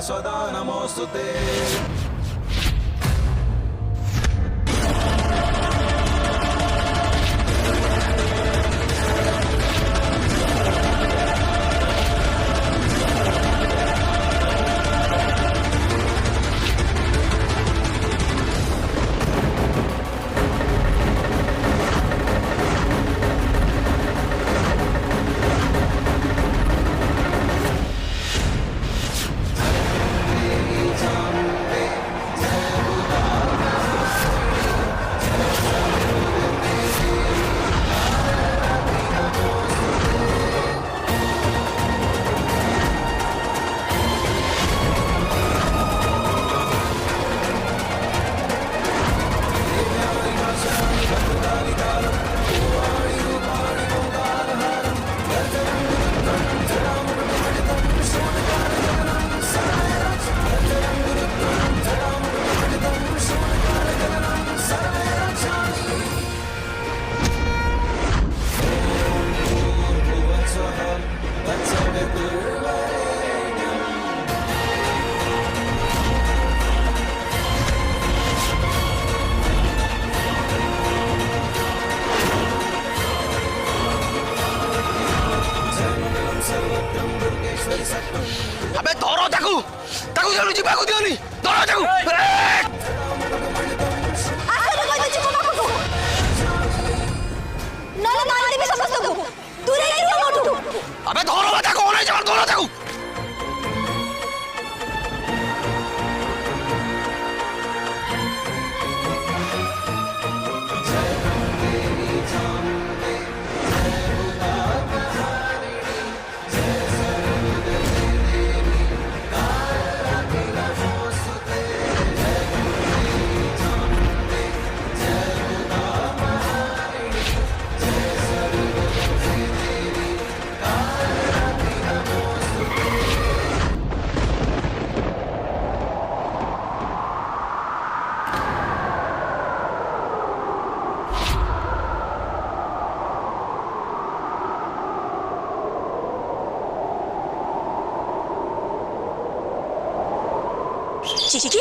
सदा नमोस्तुते। अबे धरो ताकू ताकू जल्दी जीवाकू दियोनी धरो ताकू आसरे कोई तुझे को बाबू नले मारते भी समझ तो दूर ही रहो मोटू अबे धरो ताकू ओने जमा धरो ताकू चिकी